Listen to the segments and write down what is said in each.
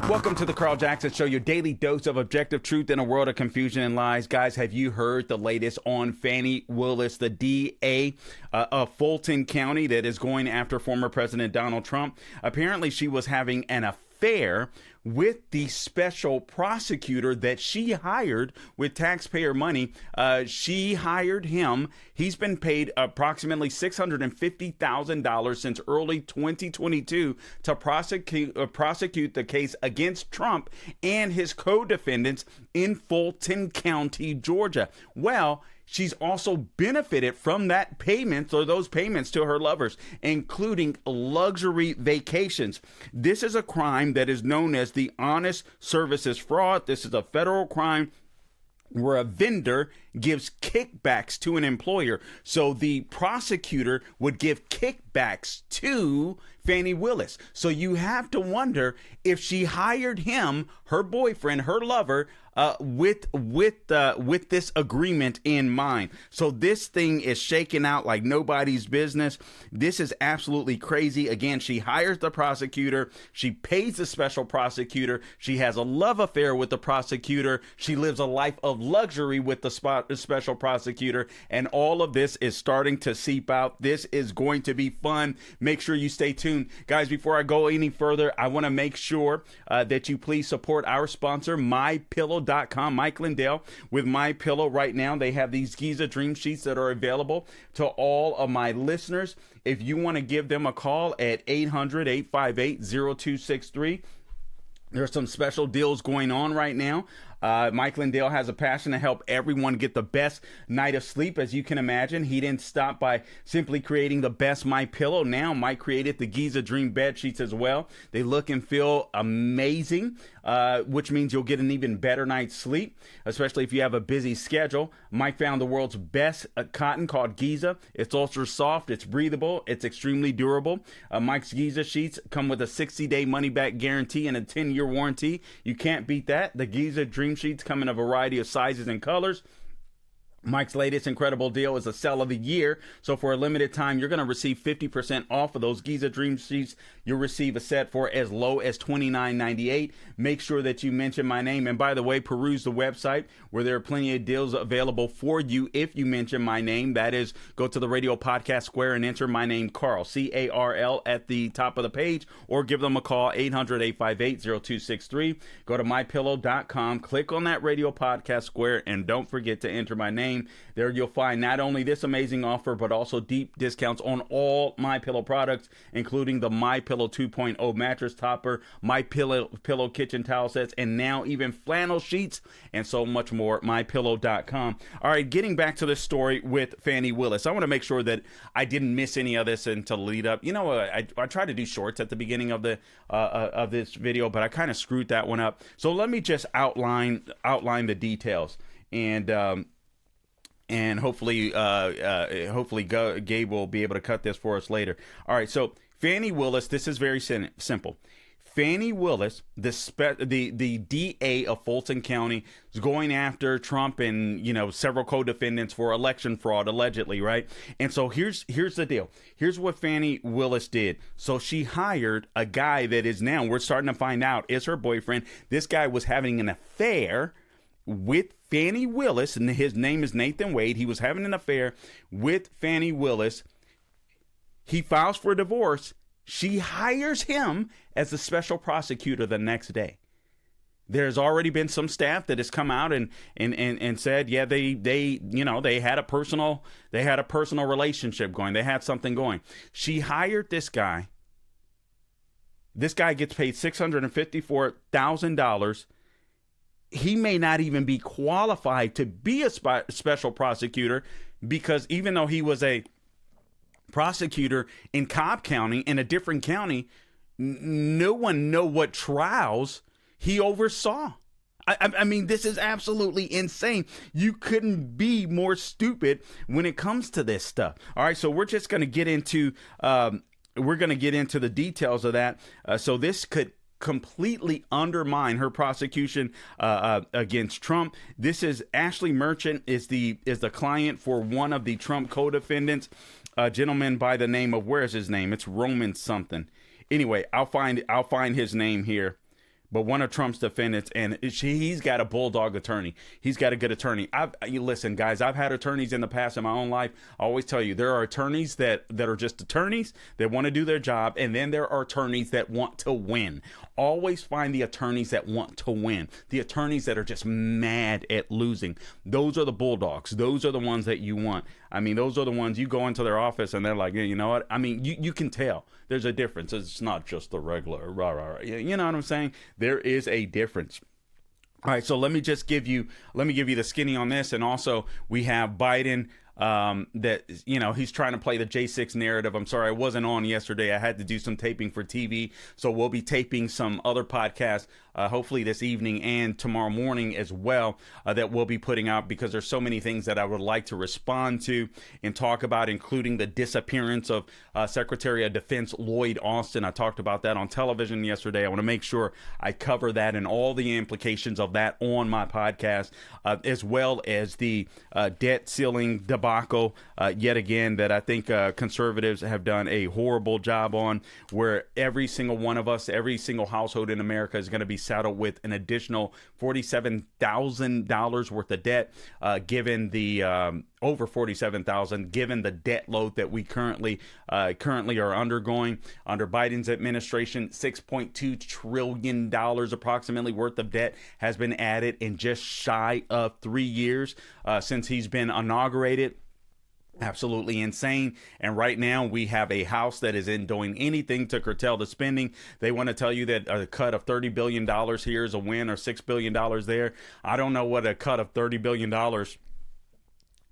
Welcome to the Carl Jackson Show, your daily dose of objective truth in a world of confusion and lies. Guys, have you heard the latest on Fani Willis, the DA of Fulton County that is going after former President Donald Trump? Apparently, she was having an affair with the special prosecutor that she hired with taxpayer money. She hired him. He's been paid approximately $650,000 since early 2022 to prosecute the case against Trump and his co-defendants in Fulton County, Georgia. Well, she's also benefited from that payment or those payments to her lovers, including luxury vacations. This is a crime that is known as the honest services fraud. This is a federal crime where a vendor gives kickbacks to an employer. So the prosecutor would give kickbacks to Fani Willis. So you have to wonder if she hired him, her boyfriend, her lover, with this agreement in mind. So this thing is shaking out like nobody's business. This is absolutely crazy. Again, she hires the prosecutor. She pays the special prosecutor. She has a love affair with the prosecutor. She lives a life of luxury with the special prosecutor. And all of this is starting to seep out. This is going to be fun. Make sure you stay tuned. Guys, before I go any further, I want to make sure that you please support our sponsor, MyPillow.com. Mike Lindell with MyPillow right now. They have these Giza Dream Sheets that are available to all of my listeners. If you want to give them a call at 800-858-0263, there's some special deals going on right now. Mike Lindell has a passion to help everyone get the best night of sleep. As you can imagine, he didn't stop by simply creating the best MyPillow. Now, Mike created the Giza Dream Bed Sheets as well. They look and feel amazing, which means you'll get an even better night's sleep, especially if you have a busy schedule. Mike found the world's best cotton called Giza. It's ultra soft, it's breathable, it's extremely durable. Mike's Giza Sheets come with a 60-day money-back guarantee and a 10-year warranty. You can't beat that. The Giza Dream Sheets come in a variety of sizes and colors. Mike's latest incredible deal is a sell of the year. So for a limited time, you're going to receive 50% off of those Giza Dream Sheets. You'll receive a set for as low as $29.98. Make sure that you mention my name. And by the way, peruse the website where there are plenty of deals available for you if you mention my name. That is, go to the radio podcast square and enter my name, Carl, C-A-R-L, at the top of the page, or give them a call, 800-858-0263. Go to MyPillow.com, click on that radio podcast square, and don't forget to enter my name. There you'll find not only this amazing offer, but also deep discounts on all MyPillow products, including the MyPillow 2.0 mattress topper, MyPillow kitchen towel sets, and now even flannel sheets, and so much more. MyPillow.com. All right, getting back to this story with Fani Willis. I want to make sure that I didn't miss any of this until lead up. You know, I tried to do shorts at the beginning of the of this video, but I kind of screwed that one up. So let me just outline the details, and hopefully Gabe will be able to cut this for us later. All right, so Fani Willis, this is very simple. Fani Willis, the DA of Fulton County, is going after Trump and, you know, several co-defendants for election fraud, allegedly, right? And so here's the deal. Here's what Fani Willis did. So she hired a guy that is now, we're starting to find out, is her boyfriend. This guy was having an affair with Fani Willis, and his name is Nathan Wade. He was having an affair with Fani Willis. He files for divorce. She hires him as the special prosecutor the next day. There's already been some staff that has come out and said, yeah, they had a personal relationship going. They had something going. She hired this guy. This guy gets paid $654,000. He may not even be qualified to be a special prosecutor, because even though he was a prosecutor in Cobb County, in a different county, no one know what trials he oversaw. I mean, this is absolutely insane. You couldn't be more stupid when it comes to this stuff. All right, so we're just going to get into the details of that. So this could completely undermine her prosecution against Trump. This is Ashley Merchant is the client for one of the Trump co-defendants, a gentleman by the name of, where's his name? It's Roman something. Anyway, I'll find his name here. but one of Trump's defendants, and he's got a bulldog attorney. He's got a good attorney. Listen, guys, I've had attorneys in the past in my own life. I always tell you, there are attorneys that are just attorneys that want to do their job, and then there are attorneys that want to win. Always find the attorneys that want to win. The attorneys that are just mad at losing. Those are the bulldogs. Those are the ones that you want. I mean, those are the ones you go into their office and they're like, yeah, you know what? I mean, you can tell there's a difference. It's not just the regular rah, rah, rah. You know what I'm saying? There is a difference. All right, so let me give you the skinny on this. And also we have Biden that, you know, he's trying to play the J6 narrative. I'm sorry, I wasn't on yesterday. I had to do some taping for TV. So we'll be taping some other podcasts, hopefully this evening and tomorrow morning as well, that we'll be putting out, because there's so many things that I would like to respond to and talk about, including the disappearance of Secretary of Defense Lloyd Austin. I talked about that on television yesterday. I want to make sure I cover that and all the implications of that on my podcast, as well as the debt ceiling debacle, yet again, that I think conservatives have done a horrible job on, where every single one of us, every single household in America is going to be saddled with an additional $47,000 worth of debt, given the over $47,000, given the debt load that we currently are undergoing under Biden's administration. $6.2 trillion approximately worth of debt has been added in just shy of 3 years since he's been inaugurated. Absolutely insane. And right now we have a House that isn't doing anything to curtail the spending. They want to tell you that a cut of $30 billion here is a win, or $6 billion there. I don't know what a cut of $30 billion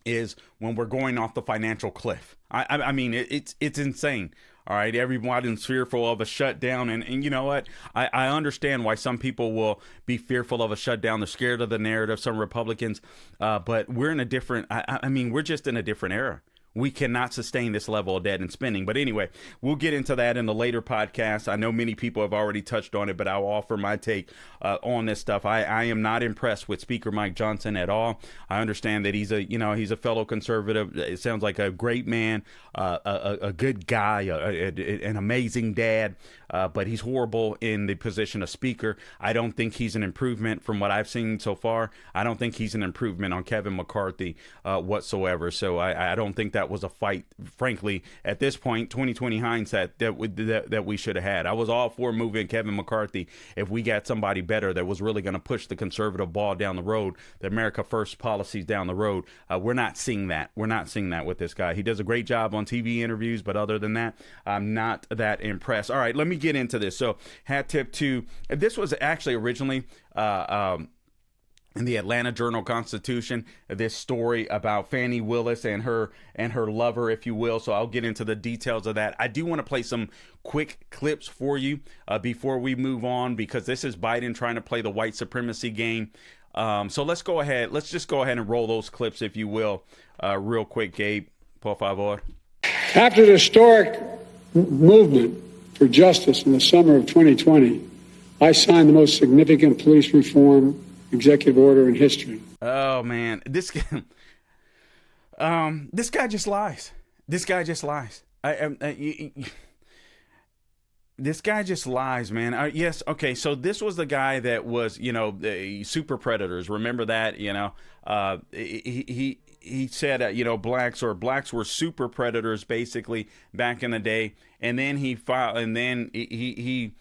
is when we're going off the financial cliff. I mean, it's insane. All right, everyone's fearful of a shutdown, and you know what? I understand why some people will be fearful of a shutdown. They're scared of the narrative, some Republicans, but we're in a different, I mean, we're just in a different era. We cannot sustain this level of debt and spending. But anyway, we'll get into that in the later podcast. I know many people have already touched on it, but I'll offer my take on this stuff. I am not impressed with Speaker Mike Johnson at all. I understand that he's a fellow conservative. It sounds like a great man, a good guy, an amazing dad, but he's horrible in the position of Speaker. I don't think he's an improvement from what I've seen so far. I don't think he's an improvement on Kevin McCarthy whatsoever. So I don't think that was a fight, frankly, at this point, 2020 hindsight, that we should have had. I was all for moving Kevin McCarthy if we got somebody better that was really going to push the conservative ball down the road, the America First policies down the road. We're not seeing that. We're not seeing that with this guy. He does a great job on TV interviews, but other than that, I'm not that impressed. All right, let me get into this. So, hat tip to, this was actually originally in the Atlanta Journal-Constitution, this story about Fani Willis and her lover, if you will. So I'll get into the details of that. I do want to play some quick clips for you before we move on, because this is Biden trying to play the white supremacy game. So let's go ahead. Let's just go ahead and roll those clips, if you will, real quick, Gabe. Por favor. After the historic movement for justice in the summer of 2020, I signed the most significant police reform executive order in history. Oh man, this guy just lies. This guy just lies. This guy just lies, man. Yes, okay. So this was the guy that was, the super predators. Remember that? He said, blacks were super predators basically back in the day, and then he filed, and then he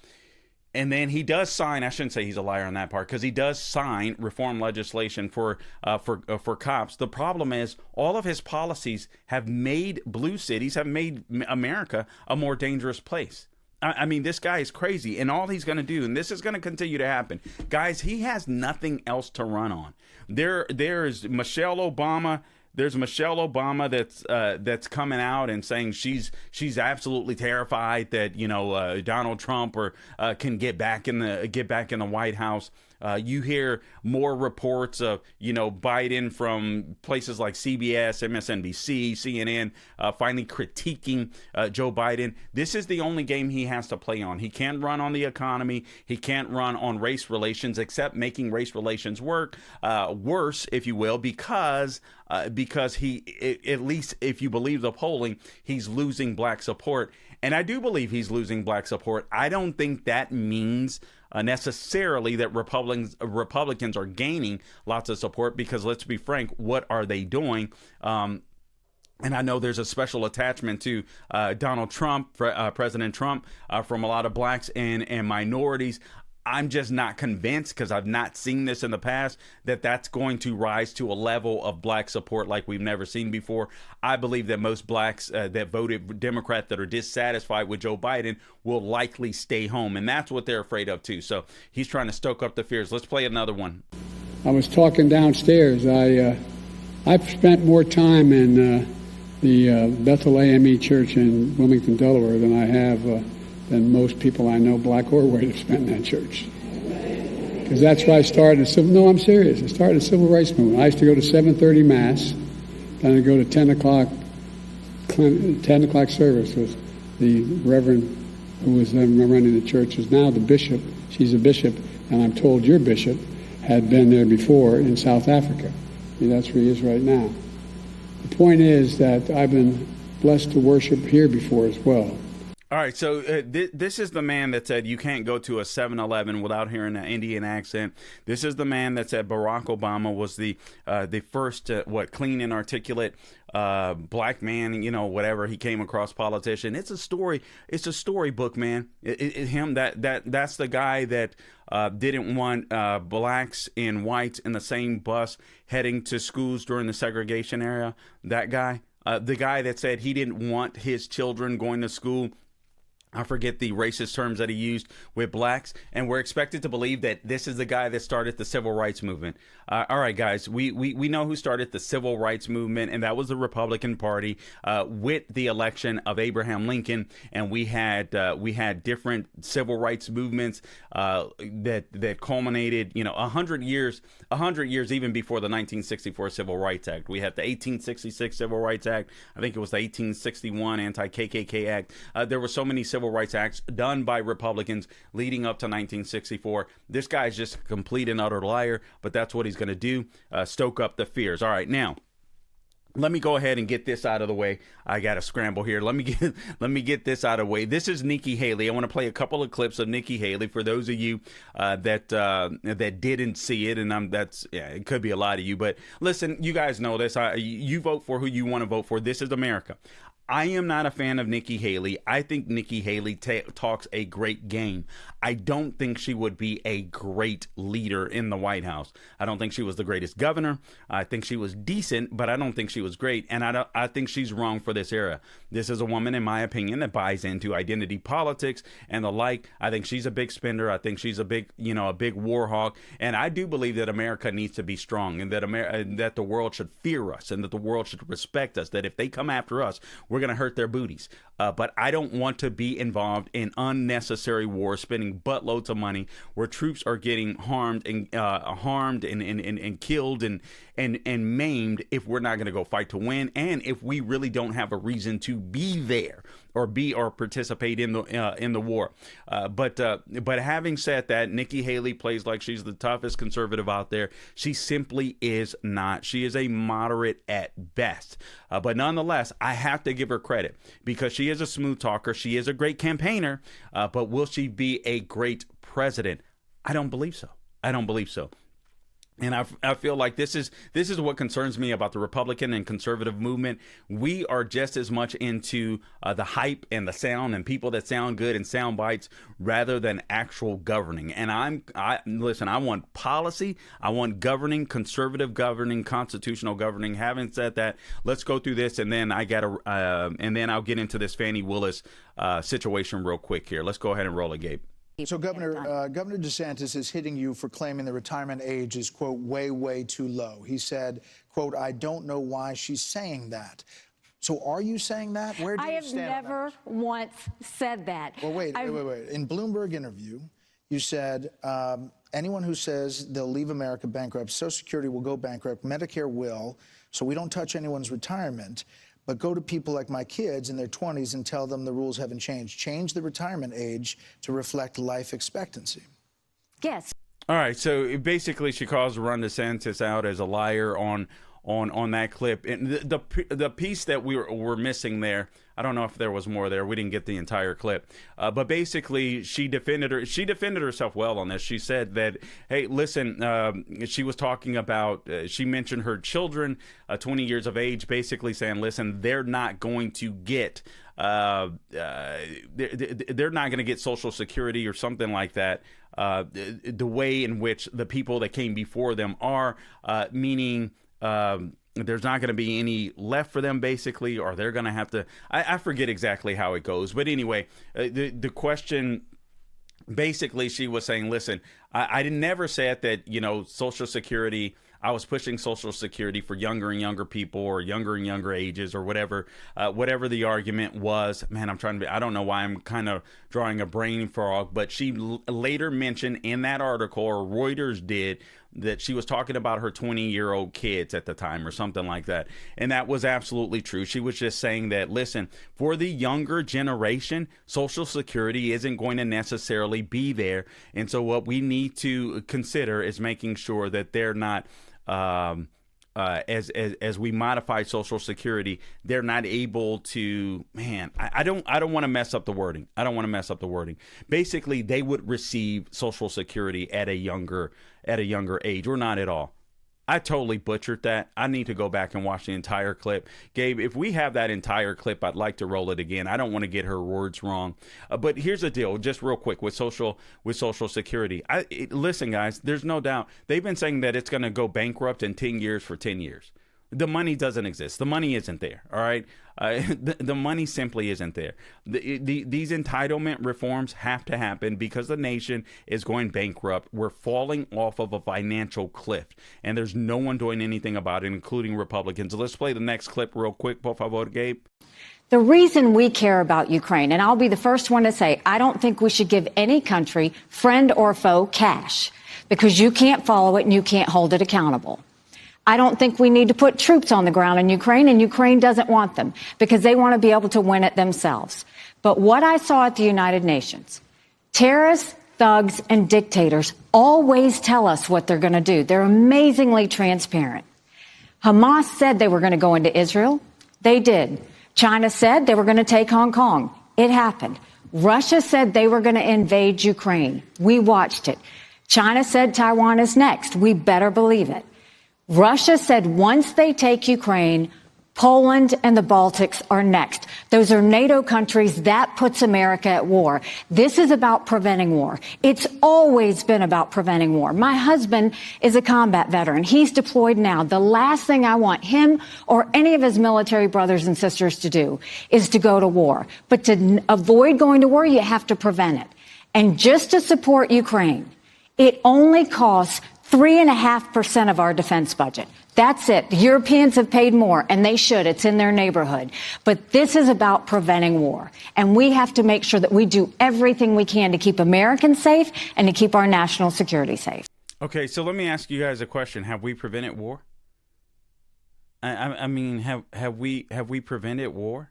does sign. I shouldn't say he's a liar on that part, because he does sign reform legislation for cops. The problem is all of his policies have made blue cities, have made America a more dangerous place. I mean, this guy is crazy, and all he's going to do, and this is going to continue to happen, guys. He has nothing else to run on. There's Michelle Obama. There's Michelle Obama that's coming out and saying she's absolutely terrified that Donald Trump can get back in the White House. You hear more reports of Biden from places like CBS, MSNBC, CNN, finally critiquing Joe Biden. This is the only game he has to play on. He can't run on the economy. He can't run on race relations, except making race relations work worse, if you will, because he, at least if you believe the polling, he's losing black support. And I do believe he's losing black support. I don't think that means necessarily that Republicans are gaining lots of support, because let's be frank, what are they doing? And I know there's a special attachment to Donald Trump, President Trump, from a lot of blacks and minorities. I'm just not convinced, because I've not seen this in the past, that that's going to rise to a level of black support like we've never seen before. I believe that most blacks that voted Democrat, that are dissatisfied with Joe Biden, will likely stay home. And that's what they're afraid of, too. So he's trying to stoke up the fears. Let's play another one. I was talking downstairs. I've spent more time in the Bethel AME Church in Wilmington, Delaware, than I have than most people I know, black or white, have spent in that church. Because that's why I started no, I'm serious. I started a civil rights movement. I used to go to 7:30 Mass, then I'd go to 10 o'clock service with the Reverend who was then running the church, is now the bishop. She's a bishop, and I'm told your bishop had been there before in South Africa. That's where he is right now. The point is that I've been blessed to worship here before as well. All right, so this is the man that said you can't go to a 7-Eleven without hearing an Indian accent. This is the man that said Barack Obama was the first, clean and articulate black man, whatever he came across, politician. It's a story. It's a storybook, man. That's the guy that didn't want blacks and whites in the same bus heading to schools during the segregation era. That guy, the guy that said he didn't want his children going to school. I forget the racist terms that he used with blacks, and we're expected to believe that this is the guy that started the civil rights movement. All right, guys, we know who started the civil rights movement, and that was the Republican Party with the election of Abraham Lincoln. And we had different civil rights movements that culminated, 100 years even before the 1964 Civil Rights Act. We had the 1866 Civil Rights Act. I think it was the 1861 Anti-KKK Act. There were so many civil rights acts done by Republicans leading up to 1964. This guy's just a complete and utter liar, but that's what he's going to do, stoke up the fears. All right, now let me go ahead and get this out of the way. I got to scramble here. Let me get this out of the way. This is Nikki Haley. I want to play a couple of clips of Nikki Haley for those of you that didn't see it, and it could be a lot of you, but listen, you guys know this. You vote for who you want to vote for. This is America. I am not a fan of Nikki Haley. I think Nikki Haley talks a great game. I don't think she would be a great leader in the White House. I don't think she was the greatest governor. I think she was decent, but I don't think she was great. And I think she's wrong for this era. This is a woman, in my opinion, that buys into identity politics and the like. I think she's a big spender. I think she's a big war hawk. And I do believe that America needs to be strong, and that the world should fear us, and that the world should respect us, that if they come after us, we're going to hurt their booties. But I don't want to be involved in unnecessary war, spending buttloads of money where troops are getting harmed and killed and maimed if we're not going to go fight to win, and if we really don't have a reason to be there or participate in the war. But having said that, Nikki Haley plays like she's the toughest conservative out there. She simply is not. She is a moderate at best. But nonetheless, I have to give her credit, because she is a smooth talker. She is a great campaigner. But will she be a great president? I don't believe so. And I feel like this is what concerns me about the Republican and conservative movement. We are just as much into the hype and the sound and people that sound good and sound bites rather than actual governing. And I want policy. I want governing, conservative governing, constitutional governing. Having said that, let's go through this, and then and then I'll get into this Fani Willis situation real quick here. Let's go ahead and roll it, Gabe. So, Governor DeSantis is hitting you for claiming the retirement age is, quote, way, way too low. He said, quote, I don't know why she's saying that. So are you saying that? Where do you stand? I have never once said that. Well, wait. In Bloomberg interview, you said anyone who says they'll leave America bankrupt, Social Security will go bankrupt, Medicare will, so we don't touch anyone's retirement. But go to people like my kids in their 20s and tell them the rules haven't changed. Change the retirement age to reflect life expectancy. Yes. All right. So basically, she calls Ron DeSantis out as a liar on on that clip. And the piece that we're missing there, I don't know if there was more there. We didn't get the entire clip, but basically she defended herself well on this. She said that, hey, listen, she was talking about, she mentioned her children, 20 years of age, basically saying, listen, they're not going to get they're not going to get Social Security or something like that. The way in which the people that came before them are, meaning there's not going to be any left for them, basically, or they're going to have to. I forget exactly how it goes, but anyway, the question. Basically, she was saying, listen, I never said that, Social Security, I was pushing Social Security for younger and younger people or younger and younger ages or whatever the argument was. Man, I don't know why I'm kind of drawing a brain frog, but she later mentioned in that article, or Reuters did, that she was talking about her 20-year-old kids at the time or something like that. And that was absolutely true. She was just saying that, listen, for the younger generation, Social Security isn't going to necessarily be there. And so what we need to consider is making sure that they're not, as we modify Social Security, they're not able to, I don't want to mess up the wording. Basically, they would receive Social Security at a younger age, or not at all. I totally butchered that. I need to go back and watch the entire clip. Gabe, if we have that entire clip, I'd like to roll it again. I don't want to get her words wrong. But here's the deal, just real quick with Social Security. Listen, guys, there's no doubt. They've been saying that it's going to go bankrupt in 10 years for 10 years. The money doesn't exist. The money isn't there. All right. The money simply isn't there. These entitlement reforms have to happen because the nation is going bankrupt. We're falling off of a financial cliff, and there's no one doing anything about it, including Republicans. Let's play the next clip real quick, por favor, Gabe. The reason we care about Ukraine, and I'll be the first one to say, I don't think we should give any country, friend or foe, cash, because you can't follow it and you can't hold it accountable. I don't think we need to put troops on the ground in Ukraine, and Ukraine doesn't want them because they want to be able to win it themselves. But what I saw at the United Nations, terrorists, thugs, and dictators always tell us what they're going to do. They're amazingly transparent. Hamas said they were going to go into Israel. They did. China said they were going to take Hong Kong. It happened. Russia said they were going to invade Ukraine. We watched it. China said Taiwan is next. We better believe it. Russia said once they take Ukraine, Poland and the Baltics are next. Those are NATO countries. That puts America at war. This is about preventing war. It's always been about preventing war. My husband is a combat veteran. He's deployed now. The last thing I want him or any of his military brothers and sisters to do is to go to war. But to avoid going to war, you have to prevent it. And just to support Ukraine, it only costs 3.5% of our defense budget. That's it. The Europeans have paid more, and they should. It's in their neighborhood. But this is about preventing war. And we have to make sure that we do everything we can to keep Americans safe and to keep our national security safe. Okay, so let me ask you guys a question. Have we prevented war? I mean, have we prevented war?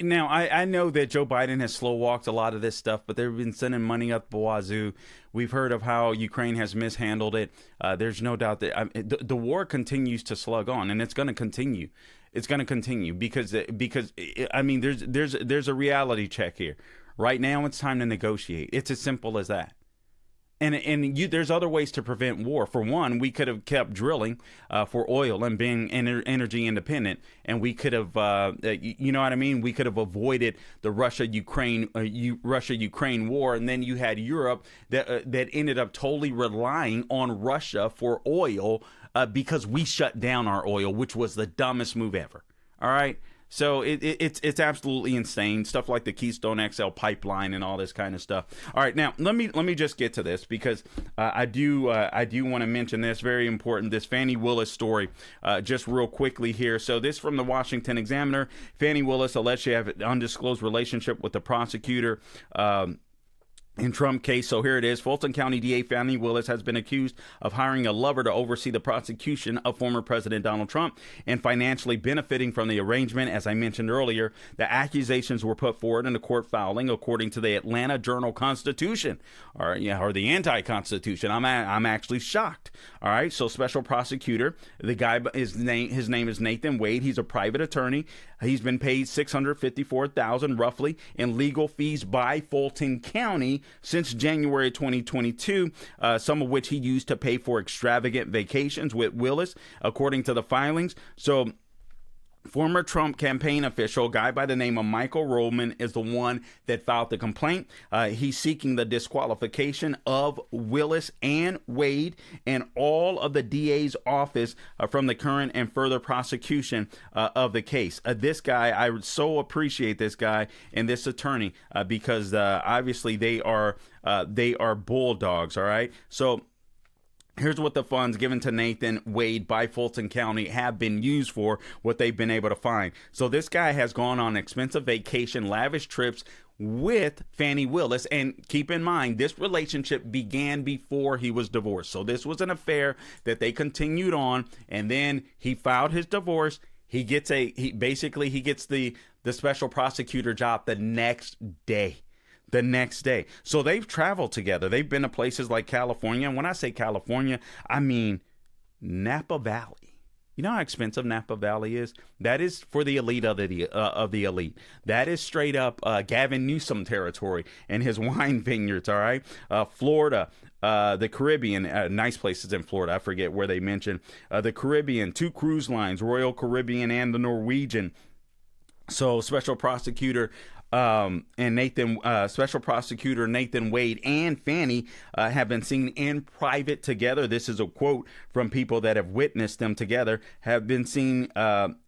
Now, I know that Joe Biden has slow-walked a lot of this stuff, but they've been sending money up the wazoo. We've heard of how Ukraine has mishandled it. There's no doubt that the war continues to slug on, and it's going to continue. It's going to continue because I mean, there's a reality check here. Right now, it's time to negotiate. It's as simple as that. And there's other ways to prevent war. For one, we could have kept drilling for oil and being energy independent, and we could have, you know what I mean? We could have avoided the Russia-Ukraine war, and then you had Europe that ended up totally relying on Russia for oil because we shut down our oil, which was the dumbest move ever. All right. So it's absolutely insane, stuff like the Keystone XL pipeline and all this kind of stuff. All right, now let me just get to this because I do want to mention this, very important, this Fani Willis story just real quickly here. So this from the Washington Examiner. Fani Willis alleged to have an undisclosed relationship with the prosecutor. in Trump case. So here it is. Fulton County DA Fani Willis has been accused of hiring a lover to oversee the prosecution of former President Donald Trump and financially benefiting from the arrangement. As I mentioned earlier, the accusations were put forward in a court filing according to the Atlanta Journal-Constitution, or the anti-Constitution. I'm actually shocked. All right. So special prosecutor, the guy, his name is Nathan Wade. He's a private attorney. He's been paid $654,000 roughly in legal fees by Fulton County since January 2022, some of which he used to pay for extravagant vacations with Willis, according to the filings. So former Trump campaign official, a guy by the name of Michael Roman, is the one that filed the complaint. He's seeking the disqualification of Willis and Wade and all of the DA's office from the current and further prosecution of the case. This guy, I so appreciate this guy and this attorney because obviously they are bulldogs. All right. So here's what the funds given to Nathan Wade by Fulton County have been used for, what they've been able to find. So this guy has gone on expensive vacation, lavish trips with Fani Willis. And keep in mind, this relationship began before he was divorced. So this was an affair that they continued on. And then he filed his divorce. He gets the special prosecutor job the next day. So they've traveled together. They've been to places like California. And when I say California, I mean Napa Valley. You know how expensive Napa Valley is? That is for the elite of the elite. That is straight up Gavin Newsom territory and his wine vineyards, all right? Florida, the Caribbean, nice places in Florida. I forget where they mentioned. The Caribbean, 2 cruise lines, Royal Caribbean and the Norwegian. So special prosecutor Special Prosecutor Nathan Wade and Fani have been seen in private together. This is a quote from people that have witnessed them together, have been seen,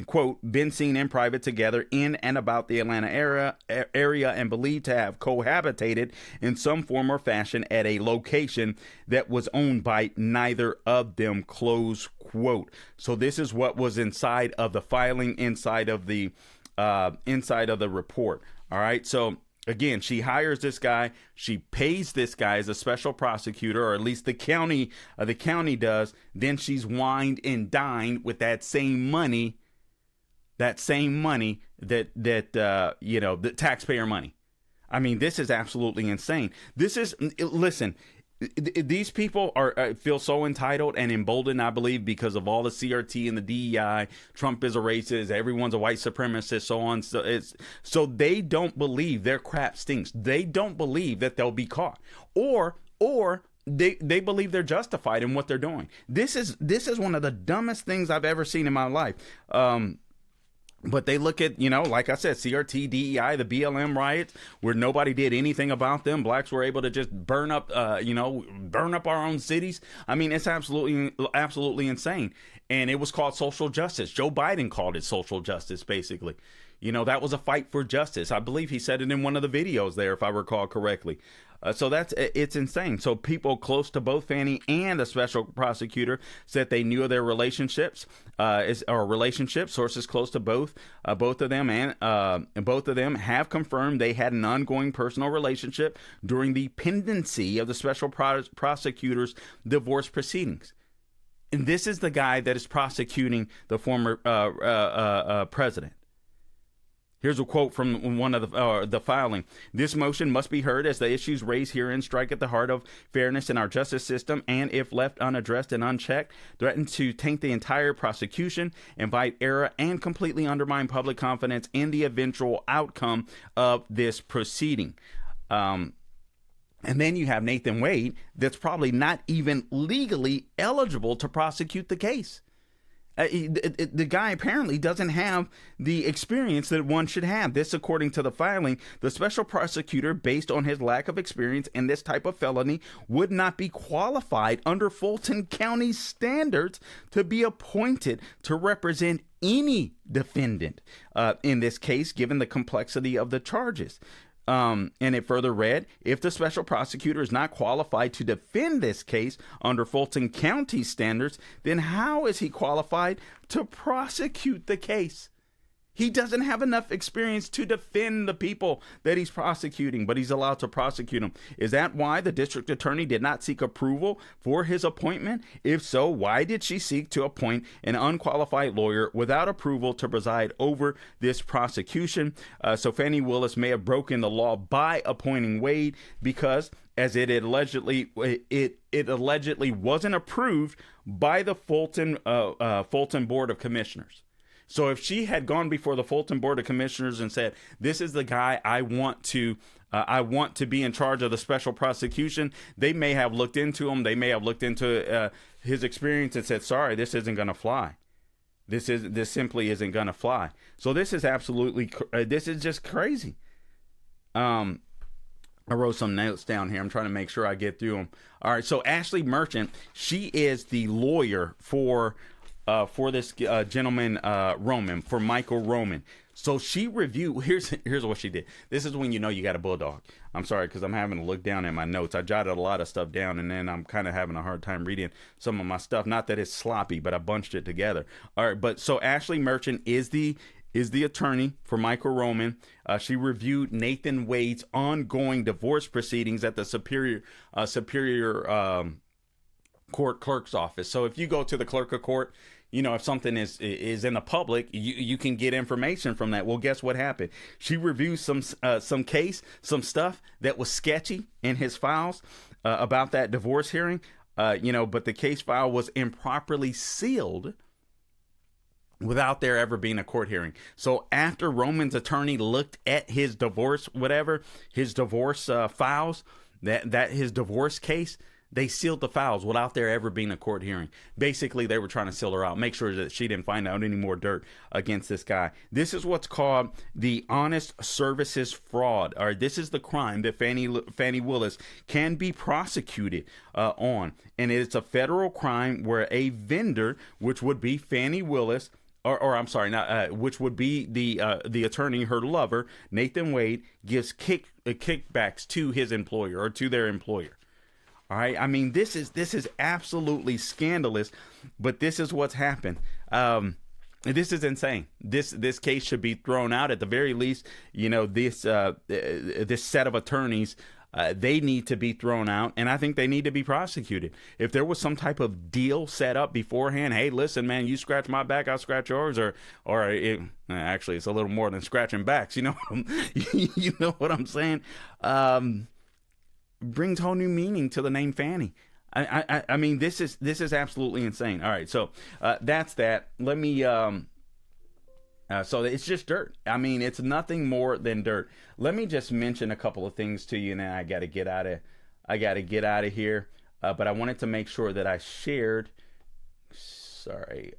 quote, been seen in private together in and about the Atlanta area and believed to have cohabitated in some form or fashion at a location that was owned by neither of them, close quote. So this is what was inside of the filing, inside of the report. All right. So again, she hires this guy. She pays this guy as a special prosecutor, or at least the county does. Then she's wined and dined with that same money that the taxpayer money. I mean, this is absolutely insane. Listen, these people feel so entitled and emboldened, I believe, because of all the CRT and the DEI. Trump is a racist. Everyone's a white supremacist, so on. So they don't believe their crap stinks. They don't believe that they'll be caught, or they believe they're justified in what they're doing. This is one of the dumbest things I've ever seen in my life. But they look at, like I said, CRT, DEI, the BLM riots, where nobody did anything about them. Blacks were able to just burn up our own cities. I mean, it's absolutely insane. And it was called social justice. Joe Biden called it social justice, basically. That was a fight for justice. I believe he said it in one of the videos there, if I recall correctly. So it's insane. So people close to both Fani and the special prosecutor said they knew of their relationships, Sources close to both of them and both of them have confirmed they had an ongoing personal relationship during the pendency of the special prosecutor's divorce proceedings. And this is the guy that is prosecuting the former president. Here's a quote from one of the filing. This motion must be heard as the issues raised herein strike at the heart of fairness in our justice system and, if left unaddressed and unchecked, threaten to taint the entire prosecution, invite error, and completely undermine public confidence in the eventual outcome of this proceeding. And then you have Nathan Wade that's probably not even legally eligible to prosecute the case. The guy apparently doesn't have the experience that one should have. This, according to the filing, the special prosecutor, based on his lack of experience in this type of felony, would not be qualified under Fulton County standards to be appointed to represent any defendant in this case, given the complexity of the charges. And it further read, if the special prosecutor is not qualified to defend this case under Fulton County standards, then how is he qualified to prosecute the case? He doesn't have enough experience to defend the people that he's prosecuting, but he's allowed to prosecute them. Is that why the district attorney did not seek approval for his appointment? If so, why did she seek to appoint an unqualified lawyer without approval to preside over this prosecution? So Fani Willis may have broken the law by appointing Wade because, as it allegedly wasn't approved by the Fulton Board of Commissioners. So if she had gone before the Fulton Board of Commissioners and said, "This is the guy I want to be in charge of the special prosecution," they may have looked into him. They may have looked into his experience and said, "Sorry, this isn't going to fly. This simply isn't going to fly." So this is this is just crazy. I wrote some notes down here. I'm trying to make sure I get through them. All right. So Ashley Merchant, she is the lawyer for this gentleman, Roman, for Michael Roman. So she reviewed, here's what she did. This is when you know you got a bulldog. I'm sorry, because I'm having to look down at my notes. I jotted a lot of stuff down, and then I'm kind of having a hard time reading some of my stuff. Not that it's sloppy, but I bunched it together. All right, but so Ashley Merchant is the attorney for Michael Roman. She reviewed Nathan Wade's ongoing divorce proceedings at the Superior Court clerk's office. So if you go to the clerk of court, you know, if something is in the public, you can get information from that. Well, guess what happened? She reviewed some stuff that was sketchy in his files about that divorce hearing. But the case file was improperly sealed without there ever being a court hearing. So after Roman's attorney looked at his divorce files, that his divorce case, they sealed the files without there ever being a court hearing. Basically, they were trying to seal her out, make sure that she didn't find out any more dirt against this guy. This is what's called the honest services fraud. All right, this is the crime that Fani Willis can be prosecuted on. And it's a federal crime where a vendor, which would be Fani Willis, which would be the attorney, her lover, Nathan Wade, gives kickbacks to his employer or to their employer. All right. I mean, this is absolutely scandalous, but this is what's happened. This is insane. This case should be thrown out at the very least. You know, this set of attorneys, they need to be thrown out, and I think they need to be prosecuted. If there was some type of deal set up beforehand, hey, listen, man, you scratch my back, I'll scratch yours, actually, it's a little more than scratching backs. You know, you know what I'm saying? Brings whole new meaning to the name Fani. I mean, this is absolutely insane. All right, so that's that. Let me. So it's just dirt. I mean, it's nothing more than dirt. Let me just mention a couple of things to you, and then I got to get out of here. But I wanted to make sure that I shared.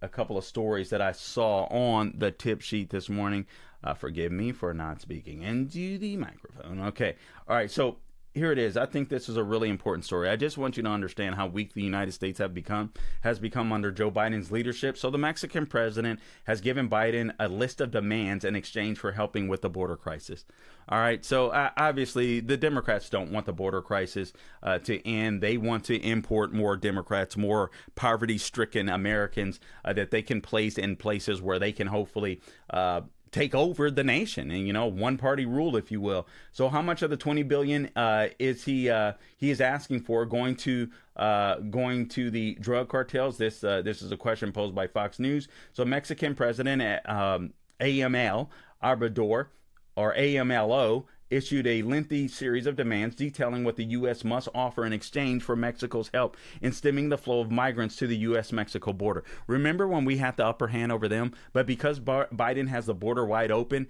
A couple of stories that I saw on the tip sheet this morning. Forgive me for not speaking into the microphone. Okay. All right. So here it is. I think this is a really important story. I just want you to understand how weak the United States has become under Joe Biden's leadership. So the Mexican president has given Biden a list of demands in exchange for helping with the border crisis. All right. So obviously the Democrats don't want the border crisis to end. They want to import more Democrats, more poverty-stricken Americans that they can place in places where they can hopefully take over the nation, and one party rule, if you will. So how much of the $20 billion is he is asking for going to the drug cartels? This is a question posed by Fox News. So Mexican President AML Obrador, or AMLO, issued a lengthy series of demands detailing what the U.S. must offer in exchange for Mexico's help in stemming the flow of migrants to the U.S.-Mexico border. Remember when we had the upper hand over them? But because Biden has the border wide open,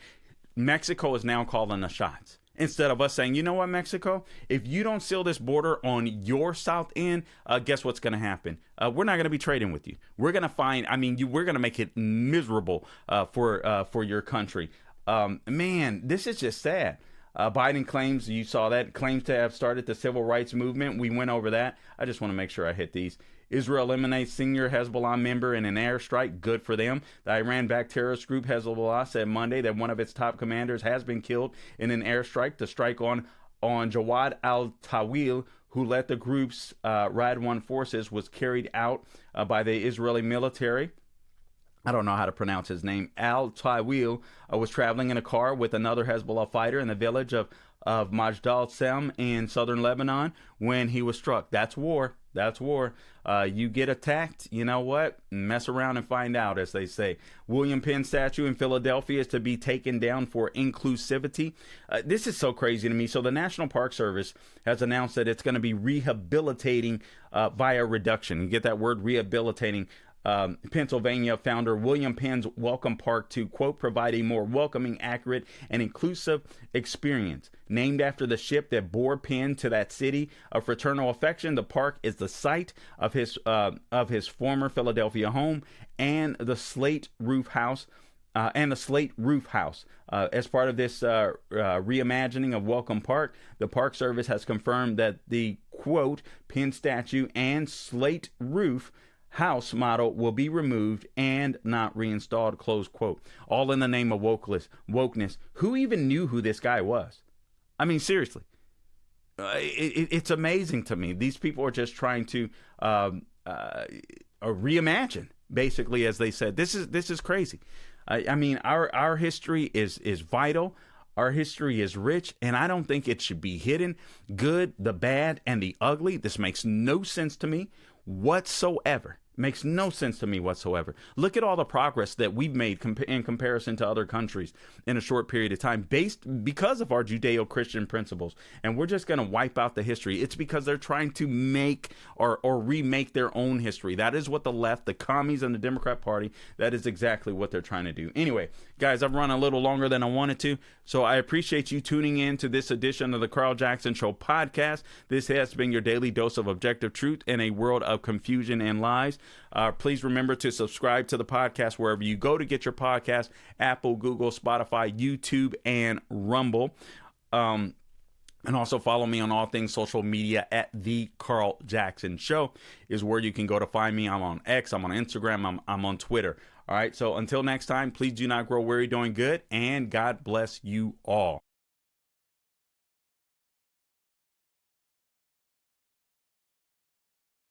Mexico is now calling the shots. Instead of us saying, you know what, Mexico, if you don't seal this border on your south end, guess what's going to happen? We're not going to be trading with you. We're going to we're going to make it miserable for your country. Man, this is just sad. Biden claims to have started the civil rights movement. We went over that. I just want to make sure I hit these. Israel eliminates senior Hezbollah member in an airstrike. Good for them. The Iran-backed terrorist group Hezbollah said Monday that one of its top commanders has been killed in an airstrike. The strike on Jawad al-Tawil, who led the group's Radwan forces, was carried out by the Israeli military. I don't know how to pronounce his name. Al-Tawil was traveling in a car with another Hezbollah fighter in the village of Majdal Sem in southern Lebanon when he was struck. That's war. That's war. You get attacked, you know what? Mess around and find out, as they say. William Penn statue in Philadelphia is to be taken down for inclusivity. This is so crazy to me. So the National Park Service has announced that it's going to be rehabilitating via reduction. You get that word, rehabilitating. Pennsylvania founder William Penn's Welcome Park to, quote, provide a more welcoming, accurate, and inclusive experience. Named after the ship that bore Penn to that city of fraternal affection, the park is the site of his former Philadelphia home and the slate roof house. As part of this reimagining of Welcome Park, the Park Service has confirmed that the, quote, Penn statue and slate roof house model will be removed and not reinstalled, close quote. All in the name of wokeness. Who even knew who this guy was? I mean, seriously. It's amazing to me. These people are just trying to reimagine, basically, as they said. This is crazy. I mean, our history is vital. Our history is rich, and I don't think it should be hidden. Good, the bad, and the ugly. This makes no sense to me whatsoever. Makes no sense to me whatsoever. Look at all the progress that we've made in comparison to other countries in a short period of time because of our Judeo-Christian principles. And we're just going to wipe out the history. It's because they're trying to make or remake their own history. That is what the left, the commies, and the Democrat Party, that is exactly what they're trying to do. Anyway, guys, I've run a little longer than I wanted to, so I appreciate you tuning in to this edition of the Carl Jackson Show podcast. This has been your daily dose of objective truth in a world of confusion and lies. Please remember to subscribe to the podcast wherever you go to get your podcast: Apple, Google, Spotify, YouTube, and Rumble. And also follow me on all things social media at The Carl Jackson Show is where you can go to find me. I'm on X, I'm on Instagram, I'm on Twitter. All right, so until next time, please do not grow weary doing good, and God bless you all.